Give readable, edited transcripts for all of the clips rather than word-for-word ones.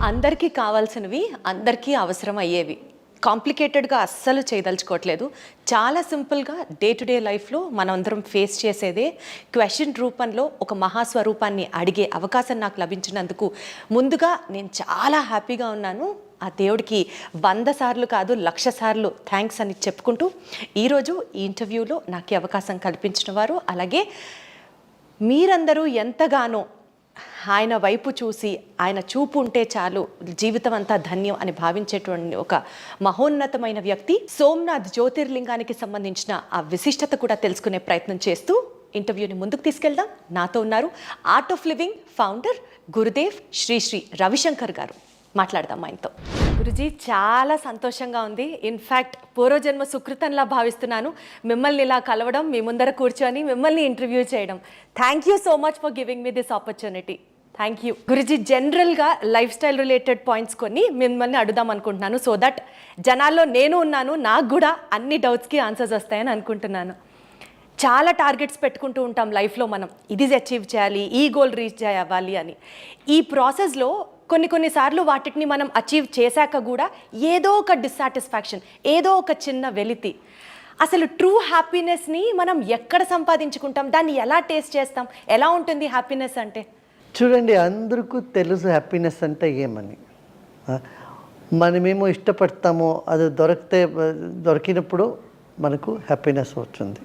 అందరికీ కావాల్సినవి అందరికీ అవసరం అయ్యేవి. కాంప్లికేటెడ్గా అస్సలు చేయదలుచుకోవట్లేదు. చాలా సింపుల్గా డే టు డే లైఫ్లో మనందరం ఫేస్ చేసేదే క్వశ్చన్ రూపంలో ఒక మహాస్వరూపాన్ని అడిగే అవకాశం నాకు లభించినందుకు ముందుగా నేను చాలా హ్యాపీగా ఉన్నాను. ఆ దేవుడికి 100 సార్లు కాదు 1,00,000 సార్లు థ్యాంక్స్ అని చెప్పుకుంటూ ఈరోజు ఈ ఇంటర్వ్యూలో నాకు అవకాశం కల్పించిన వారు, అలాగే మీరందరూ ఎంతగానో ఆయన వైపు చూసి ఆయన చూపు ఉంటే చాలు జీవితం అంతా ధన్యం అని భావించేటువంటి ఒక మహోన్నతమైన వ్యక్తి, సోమనాథ్ జ్యోతిర్లింగానికి సంబంధించిన ఆ విశిష్టత కూడా తెలుసుకునే ప్రయత్నం చేస్తూ ఇంటర్వ్యూని ముందుకు తీసుకెళ్దాం. నాతో ఉన్నారు art of living founder Gurudev Shri Shri Ravishankar గారు. మాట్లాడదాం ఆయనతో. గురుజీ, చాలా సంతోషంగా ఉంది. ఇన్ఫ్యాక్ట్ పూర్వజన్మ సుకృతంలా భావిస్తున్నాను మిమ్మల్ని ఇలా కలవడం, మీ ముందర కూర్చొని మిమ్మల్ని ఇంటర్వ్యూ చేయడం. Thank you so much for giving me this opportunity. Thank you Guruji. జనరల్గా లైఫ్ స్టైల్ రిలేటెడ్ పాయింట్స్ కొన్ని మిమ్మల్ని అడుగుదాం అనుకుంటున్నాను, సో దట్ జనాల్లో నేను ఉన్నాను, నాకు కూడా అన్ని డౌట్స్కి ఆన్సర్స్ వస్తాయని అనుకుంటున్నాను. చాలా టార్గెట్స్ పెట్టుకుంటూ ఉంటాం లైఫ్లో, మనం ఇది అచీవ్ చేయాలి, ఈ గోల్ రీచ్ అవ్వాలి అని. ఈ ప్రాసెస్లో కొన్నిసార్లు వాటిని మనం అచీవ్ చేశాక కూడా ఏదో ఒక డిస్సాటిస్ఫాక్షన్, ఏదో ఒక చిన్న వెలితి. అసలు ట్రూ హ్యాపీనెస్ని మనం ఎక్కడ సంపాదించుకుంటాం, దాన్ని ఎలా టేస్ట్ చేస్తాం, ఎలా ఉంటుంది హ్యాపీనెస్ అంటే? చూడండి, అందరికీ తెలుసు హ్యాపీనెస్ అంటే ఏమని. మనమేమో ఇష్టపడతామో అది దొరికినప్పుడు మనకు హ్యాపీనెస్ వచ్చింది.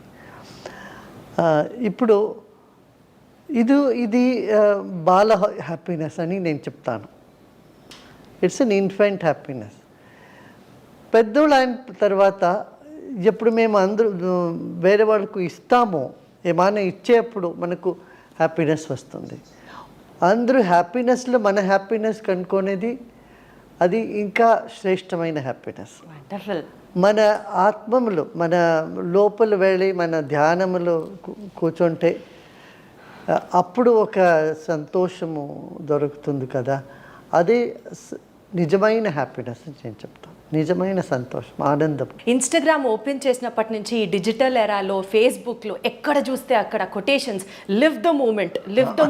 ఇప్పుడు ఇది బాల హ్యాపీనెస్ అని నేను చెప్తాను. It's an infant happiness. పెద్దోళ్ళు అయిన తర్వాత ఎప్పుడు మేము అందరూ వేరే వాళ్ళకు ఇస్తామో, ఏమైనా ఇచ్చేప్పుడు మనకు హ్యాపీనెస్ వస్తుంది. అందరూ హ్యాపీనెస్లో మన హ్యాపీనెస్ కనుక్కునేది అది ఇంకా శ్రేష్టమైన హ్యాపీనెస్. మన ఆత్మములు మన లోపల వెళ్ళి మన ధ్యానములో కూర్చుంటే అప్పుడు ఒక సంతోషము దొరుకుతుంది కదా, అదే నిజమైన హ్యాపీనెస్ అని నేను చెప్తాను. నిజమైన సంతోషం, ఆనందం. ఇన్స్టాగ్రామ్ ఓపెన్ చేసినప్పటి నుంచి ఈ డిజిటల్ ఎరాలో, ఫేస్బుక్లో ఎక్కడ చూస్తే అక్కడ కొటేషన్స్, లివ్ ద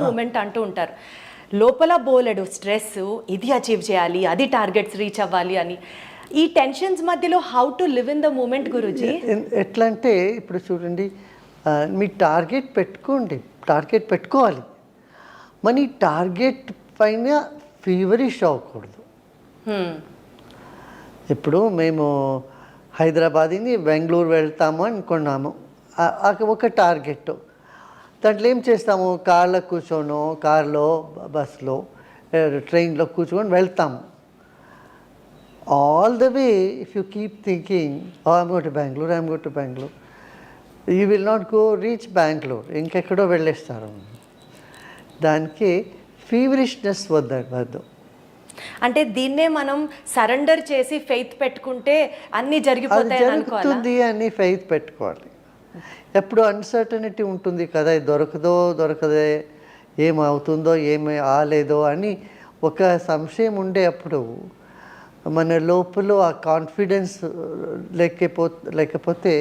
మూమెంట్ అంటూ ఉంటారు. లోపల బోలెడు స్ట్రెస్, ఇది అచీవ్ చేయాలి, అది టార్గెట్స్ రీచ్ అవ్వాలి అని. ఈ టెన్షన్స్ మధ్యలో how to live in the moment Guruji? ఎట్లా అంటే ఇప్పుడు చూడండి, మీ టార్గెట్ పెట్టుకోవాలి. మన ఈ టార్గెట్ పైన ఫీవరిష్ అవ్వకూడదు. ఇప్పుడు మేము హైదరాబాద్ని బెంగళూరు వెళ్తాము అనుకున్నాము, ఒక టార్గెట్. దాంట్లో ఏం చేస్తాము, కార్లో బస్లో ట్రైన్లో కూర్చొని వెళ్తాము. All the way if you keep thinking I'm go to Bengaluru, you will not reach Bengaluru, ఇంకెక్కడో వెళ్ళేస్తారు. దానికి ఫీవరిష్నెస్ వద్దు. అంటే దీన్నే మనం సరెండర్ చేసి ఫెయిత్ పెట్టుకుంటే అన్నీ జరుగుతుంది అని ఫెయిత్ పెట్టుకోవాలి. ఎప్పుడు అన్సర్టనిటీ ఉంటుంది కదా, దొరకదే, ఏమవుతుందో ఏమి ఆలేదో అని ఒక సంశయం ఉండే అప్పుడు మన లోపల ఆ కాన్ఫిడెన్స్ లేకపోతే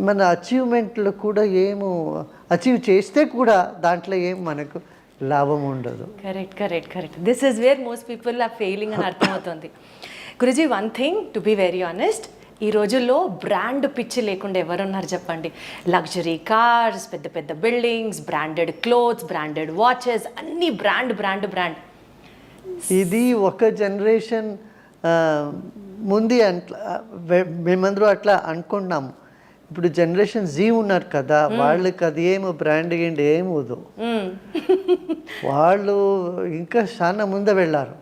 మన అచీవ్మెంట్లో కూడా అచీవ్ చేస్తే కూడా దాంట్లో మనకు లాభం ఉండదు. Correct. This is where most people are failing అని అర్థమవుతుంది. Guruji, one thing to be very honest, ఈ రోజుల్లో బ్రాండ్ పిచ్చి లేకుండా ఎవరున్నారు చెప్పండి? లగ్జరీ కార్స్, పెద్ద పెద్ద buildings, branded clothes, branded watches, అన్నీ బ్రాండ్. ఇది ఒక జనరేషన్ ముందు మేమందరూ అట్లా అనుకున్నాము. ఇప్పుడు జనరేషన్ జీ ఉన్నారు కదా, వాళ్ళకి అది బ్రాండ్ ఏమవుదు. వాళ్ళు ఇంకా చాలా ముందు వెళ్ళారు.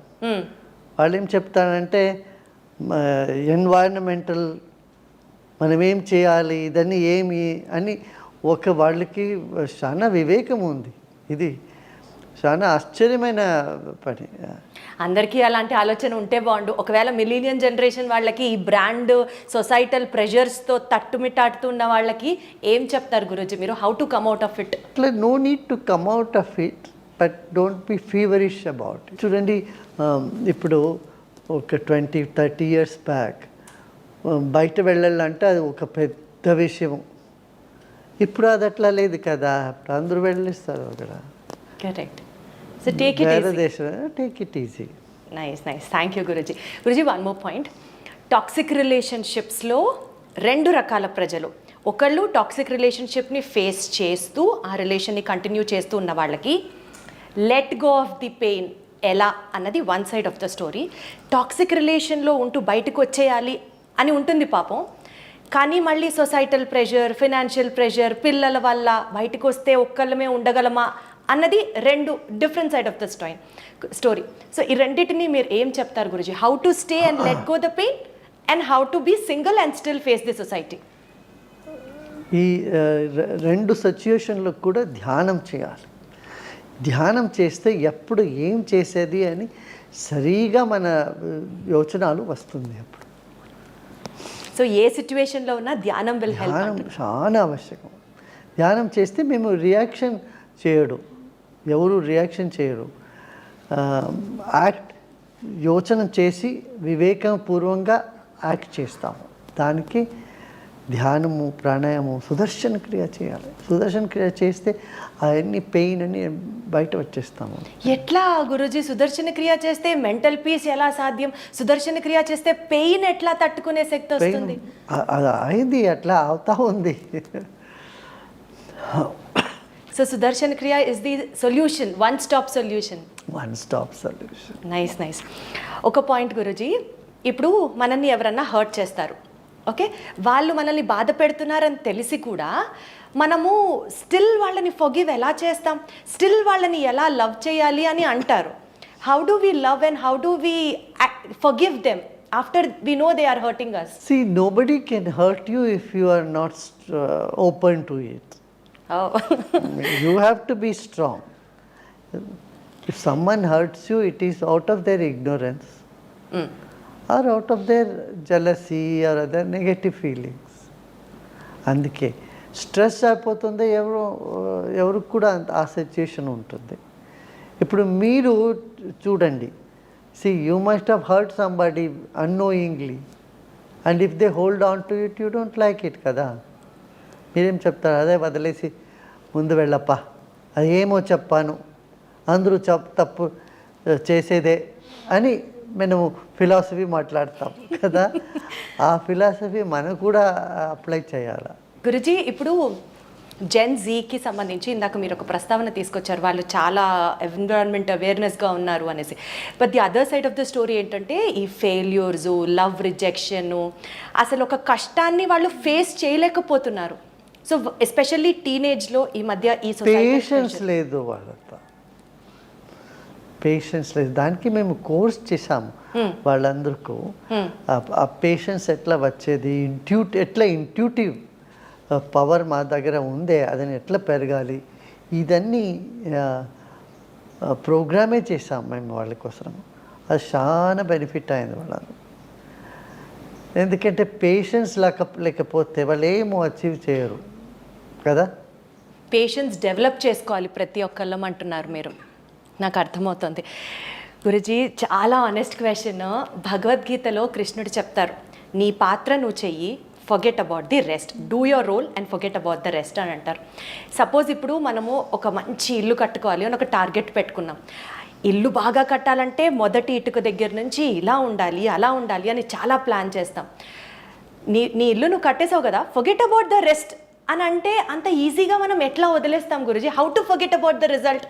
వాళ్ళు ఏం చెప్తారంటే ఎన్వైరన్మెంటల్ మనం ఏం చేయాలి, ఇదన్నీ ఏమి అని వాళ్ళకి చాలా వివేకం ఉంది. ఇది చాలా ఆశ్చర్యమైన పని. అందరికీ అలాంటి ఆలోచన ఉంటే బాగుండు. ఒకవేళ మిలీనియన్ జనరేషన్ వాళ్ళకి ఈ బ్రాండ్ సొసైటల్ ప్రెషర్స్తో తట్టుమిట్టాడుతున్న వాళ్ళకి ఏం చెప్తారు గురూజీ మీరు? How to come out of it? అట్లా no need to come out of it, but don't be feverish about it. చూడండి, ఇప్పుడు ఒక 20-30 years బ్యాక్ బయట వెళ్ళాలంటే అది ఒక పెద్ద విషయం. ఇప్పుడు అది అట్లా లేదు కదా, ఇప్పుడు అందరూ వెళ్ళిస్తారు అక్కడ correct. So take it very easy. దేశం, take it easy. Nice nice, thank you Guruji. Guruji, one more point. Toxic రిలేషన్షిప్స్లో రెండు రకాల ప్రజలు. ఒకళ్ళు టాక్సిక్ రిలేషన్షిప్ని ఫేస్ చేస్తూ ఆ రిలేషన్ని కంటిన్యూ చేస్తూ ఉన్న వాళ్ళకి let go of the pain ఎలా అన్నది one side of the story. Toxic రిలేషన్లో ఉంటూ బయటకు వచ్చేయాలి అని ఉంటుంది పాపం, కానీ మళ్ళీ సొసైటల్ ప్రెషర్, ఫినాన్షియల్ ప్రెషర్, పిల్లల వల్ల బయటకు వస్తే ఒక్కళ్ళమే ఉండగలమా అన్నది రెండు different side of the story. So ఈ రెండింటిని మీరు ఏం చెప్తారు Guruji? How to stay and let go the pain and how to be single and still face the society. ఈ రెండు సిచ్యుయేషన్లో కూడా ధ్యానం చేయాలి. ధ్యానం చేస్తే ఎప్పుడు ఏం చేసేది అని సరిగా మన యోచనలు వస్తుంది. అప్పుడు సో ఏ సిచ్యువేషన్లో ఉన్నా ధ్యానం విల్ హెల్ప్. ధ్యానం చాలా ఆవశ్యకం. ధ్యానం చేస్తే మేము రియాక్షన్ చేయడు, ఎవరు రియాక్షన్ చేయరు. యాక్ట్ యోచన చేసి వివేకపూర్వంగా యాక్ట్ చేస్తాము. దానికి ధ్యానము, ప్రాణాయామము, సుదర్శన క్రియ చేయాలి. సుదర్శన క్రియ చేస్తే అవన్నీ పెయిన్ అని బయట వచ్చేస్తాము. ఎట్లా గురుజీ సుదర్శన క్రియ చేస్తే మెంటల్ పీస్ ఎలా సాధ్యం? సుదర్శన క్రియ చేస్తే పెయిన్ ఎట్లా తట్టుకునే శక్తి వస్తుంది? అది అయింది, అట్లా అవుతా ఉంది. సో సుదర్శన క్రియ is the solution, one stop solution. One stop solution. Nice nice. ఒక పాయింట్ గురుజీ, ఇప్పుడు మనల్ని ఎవరన్నా హర్ట్ చేస్తారు, ఓకే, వాళ్ళు మనల్ని బాధ పెడుతున్నారని తెలిసి కూడా మనము స్టిల్ వాళ్ళని ఫర్గివ్ ఎలా చేస్తాం? స్టిల్ వాళ్ళని ఎలా లవ్ చేయాలి అని అంటారు. How do we love and how do we forgive them after we know they are hurting us? See, nobody can hurt you if you are not open to it. Oh. You have to be strong. If someone hurts you, it is out of their ignorance or out of their jealousy or other negative feelings. అందుకే stress అయిపోతుంది, ఎవరికి కూడా ఆ situation ఉంటుంది. ఇప్పుడు మీరు చూడండి, see, you must have hurt somebody unknowingly, and if they hold on to it, you don't like it కదా. మీరేం చెప్తారు? అదే వదిలేసి ముందు వెళ్ళప్పా, అది ఏమో చెప్పాను, అందరూ తప్పు చేసేదే అని మనము ఫిలాసఫీ మాట్లాడతాం కదా. ఆ ఫిలాసఫీ మనం కూడా అప్లై చేయాలి. గురుజీ, ఇప్పుడు జెన్ జీకి సంబంధించి ఇందాక మీరు ఒక ప్రస్తావన తీసుకొచ్చారు, వాళ్ళు చాలా ఎన్విరాన్మెంట్ అవేర్నెస్గా ఉన్నారు అనేసి. But the other side of the story ఏంటంటే ఈ ఫెయిల్యూర్స్, లవ్ రిజెక్షన్, అసలు ఒక కష్టాన్ని వాళ్ళు ఫేస్ చేయలేకపోతున్నారు. సో ఎస్పెషల్లీ టీనేజ్లో ఈ మధ్య ఈ పేషెన్స్ లేదు, వాళ్ళతో పేషెన్స్ లేదు. దానికి మేము కోర్స్ చేసాము వాళ్ళందరికీ. ఆ పేషెన్స్ ఎట్లా వచ్చేది, ఎట్లా ఇంట్యూటివ్ పవర్ మా దగ్గర ఉందే, అదని ఎట్లా పెరగాలి, ఇదన్నీ ప్రోగ్రామే చేసాం మేము వాళ్ళ కోసం. అది చాలా బెనిఫిట్ అయింది వాళ్ళని. ఎందుకంటే పేషెన్స్ లేకపోతే వాళ్ళు ఏమో అచీవ్ చేయరు కదా. పేషెన్స్ డెవలప్ చేసుకోవాలి ప్రతి ఒక్కళ్ళం అంటున్నారు మీరు, నాకు అర్థమవుతుంది. గురుజీ, చాలా ఆనెస్ట్ క్వశ్చన్. భగవద్గీతలో కృష్ణుడు చెప్తారు, నీ పాత్ర నువ్వు చెయ్యి, forget about the rest, do your role and forget about the rest అని అంటారు. సపోజ్ ఇప్పుడు మనము ఒక మంచి ఇల్లు కట్టుకోవాలి అని ఒక టార్గెట్ పెట్టుకున్నాం. ఇల్లు బాగా కట్టాలంటే మొదటి ఇటుక దగ్గర నుంచి ఇలా ఉండాలి, అలా ఉండాలి అని చాలా ప్లాన్ చేస్తాం. నీ ఇల్లు నువ్వు కట్టేసావు కదా, ఫర్గెట్ అబౌట్ ద రెస్ట్ అని అంటే అంత ఈజీగా మనం ఎట్లా వదిలేస్తాం Guruji? How to forget about the result?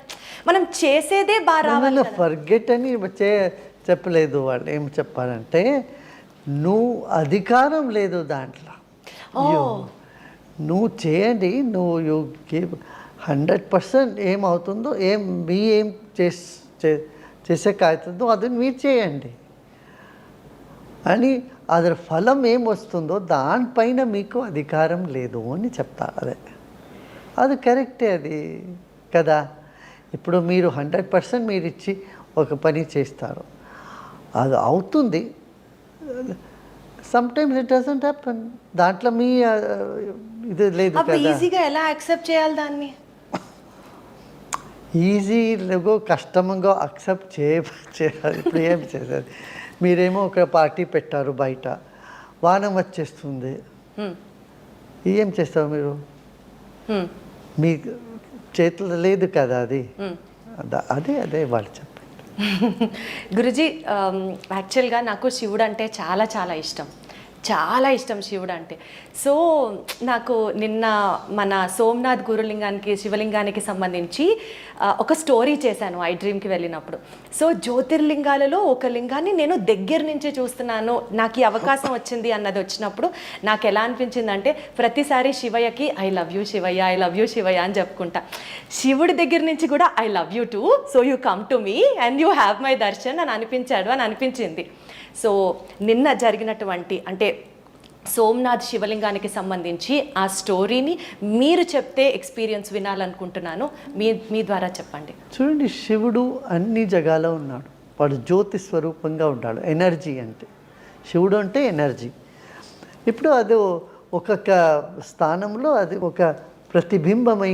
మనం చేసేదే బాగా రావాలి. ఫర్గెట్ అని చెప్పలేదు. వాళ్ళు ఏం చెప్పారంటే, నువ్వు అధికారం లేదు దాంట్లో, నువ్వు చేయండి, నువ్వు యూ గివ్ 100%. ఏమవుతుందో ఏం చేసేకావుతుందో అది మీరు చేయండి అని, అదర్ ఫలం ఏం వస్తుందో దానిపైన మీకు అధికారం లేదు అని చెప్తారు. అది కరెక్టే, అది కదా. ఇప్పుడు మీరు 100% మీరు ఇచ్చి ఒక పని చేస్తారు, అది అవుతుంది. Sometimes it doesn't happen. దాంట్లో మీ ఇది లేదు కదా. ఈజీగా ఎలా యాక్సెప్ట్ చేయాలి దాన్ని? ఈజీగా కష్టంగా అక్సెప్ట్ చేయాలి. ఇప్పుడు ఏం చేసేది? మీరేమో ఒక పార్టీ పెట్టారు, బయట వానం వచ్చేస్తుంది, ఏం చేస్తారు మీరు? మీ చేతిలో లేదు కదా అది. అదే వాళ్ళు చెప్పండి. గురుజీ, యాక్చువల్గా నాకు శివుడు అంటే చాలా చాలా ఇష్టం, చాలా ఇష్టం శివుడు అంటే. సో నాకు నిన్న మన సోమనాథ్ గురులింగానికి, శివలింగానికి సంబంధించి ఒక స్టోరీ చేశాను ఐ డ్రీమ్కి వెళ్ళినప్పుడు. సో జ్యోతిర్లింగాలలో ఒక లింగాన్ని నేను దగ్గర నుంచి చూస్తున్నాను, నాకు ఈ అవకాశం వచ్చింది అన్నది వచ్చినప్పుడు నాకు ఎలా అనిపించిందంటే, ప్రతిసారి శివయ్యకి I love you Shivayya, I love you Shivayya అని చెప్పుకుంటా. శివుడి దగ్గర నుంచి కూడా I love you too, so you come to me and you have my darshan అని అనిపించింది. సో నిన్న జరిగినటువంటి అంటే సోమనాథ్ శివలింగానికి సంబంధించి ఆ స్టోరీని మీరు చెప్తే ఎక్స్పీరియన్స్ వినాలనుకుంటున్నాను, మీ ద్వారా చెప్పండి. చూడండి, శివుడు అన్ని జగాలో ఉన్నాడు. వాడు జ్యోతి స్వరూపంగా ఉన్నాడు. ఎనర్జీ అంటే శివుడు అంటే ఎనర్జీ. ఇప్పుడు అది ఒక్కొక్క స్థానంలో అది ఒక ప్రతిబింబమై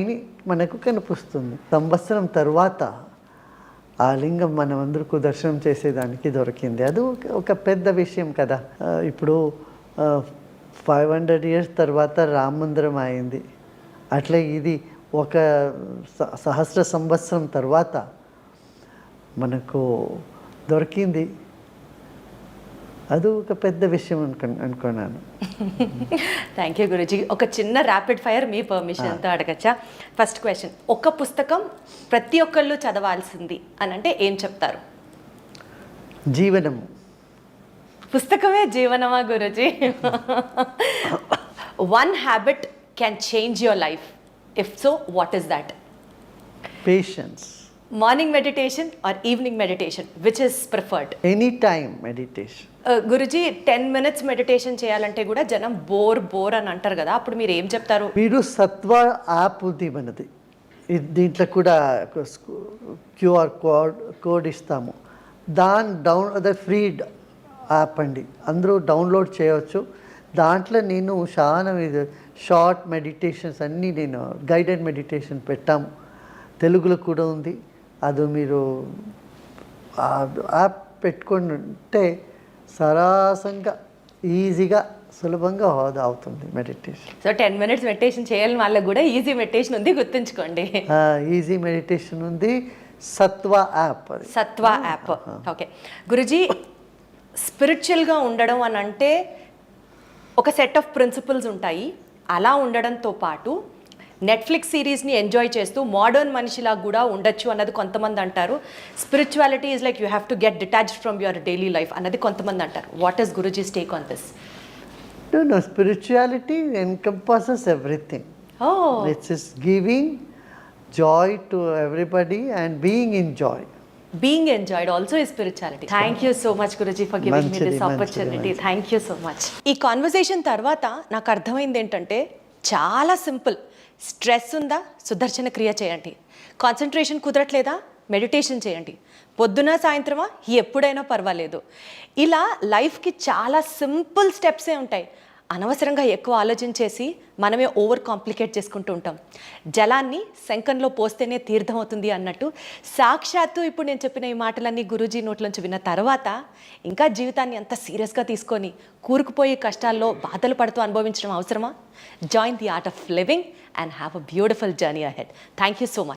మనకు కనిపిస్తుంది. సంవత్సరం తర్వాత ఆ లింగం మనం అందరికీ దర్శనం చేసేదానికి దొరికింది. అది ఒక పెద్ద విషయం కదా. ఇప్పుడు 500 years తర్వాత రామ మందిరం అయింది. అట్లే ఇది ఒక సహస్ర సంవత్సరం తర్వాత మనకు దొరికింది. అది ఒక పెద్ద విషయం అనుకున్నాను. Thank you Guruji. ఒక చిన్న ర్యాపిడ్ ఫైర్ మీ పర్మిషన్తో అడగచ్చా? ఫస్ట్ క్వశ్చన్, ఒక పుస్తకం ప్రతి ఒక్కళ్ళు చదవాల్సింది అని అంటే ఏం చెప్తారు? జీవనము. పుస్తకమే జీవనమా Guruji? One habit can change your life, if so what is that? Patience. Morning meditation or evening meditation, which is preferred? Any time meditation. Guruji, 10 minutes meditation చేయాలంటే కూడా జనం బోర్ అని అంటారు కదా, అప్పుడు మీరు ఏం చెప్తారు? మీరు సత్వ యాప్ ఉంది మనది, దీంట్లో కూడా QR కోడ్ ఇస్తాము. అదే ఫ్రీ యాప్ అండి, అందరూ డౌన్లోడ్ చేయవచ్చు. దాంట్లో నేను చాలా షార్ట్ మెడిటేషన్స్ అన్నీ నేను గైడెడ్ మెడిటేషన్ పెట్టాము. తెలుగులో కూడా ఉంది. అది మీరు యాప్ పెట్టుకుంటే సరాసంగా ఈజీగా సులభంగా అవుతుంది మెడిటేషన్. సో 10 minutes మెడిటేషన్ చేయాలని వాళ్ళకి కూడా ఈజీ మెడిటేషన్ ఉంది, గుర్తుంచుకోండి. ఈజీ మెడిటేషన్ ఉంది, సత్వ యాప్. సత్వ యాప్. ఓకే గురుజీ, స్పిరిచువల్గా ఉండడం అని అంటే ఒక సెట్ ఆఫ్ ప్రిన్సిపల్స్ ఉంటాయి. అలా ఉండడంతో పాటు నెట్ఫ్లిక్స్ సిరీస్ని ఎంజాయ్ చేస్తూ మోడర్న్ మనిషిలా కూడా ఉండొచ్చు అన్నది కొంతమంది అంటారు. Spirituality is like you have to get detached from your daily life అన్నది కొంతమంది అంటారు. What is Guruji's take on this? No, spirituality encompasses everything. Oh. It's just giving joy to everybody and being in joy. Being enjoyed also is spirituality. Thank you so much Guruji for giving me this opportunity. Thank you so much. ఈ conversation తర్వాత నాకు అర్థమైంది ఏంటంటే చాలా simple. Stress ఉందా, సుదర్శన క్రియ చేయండి. Concentration కుదరట్లేదా, meditation చేయండి. పొద్దున సాయంత్రమా, ఎప్పుడైనా పర్వాలేదు. ఇలా లైఫ్కి చాలా సింపుల్ స్టెప్సే ఉంటాయి. అనవసరంగా ఎక్కువ ఆలోచించేసి మనమే ఓవర్ కాంప్లికేట్ చేసుకుంటూ ఉంటాం. జలాన్ని శంఖంలో పోస్తేనే తీర్థం అవుతుంది అన్నట్టు సాక్షాత్తు ఇప్పుడు నేను చెప్పిన ఈ మాటలన్నీ గురూజీ నోట్లోంచి విన్న తర్వాత ఇంకా జీవితాన్ని అంత సీరియస్గా తీసుకొని కూరుకుపోయే కష్టాల్లో బాధలు పడుతూ అనుభవించడం అవసరమా? Join the art of living and have a beautiful journey ahead. Thank you so much.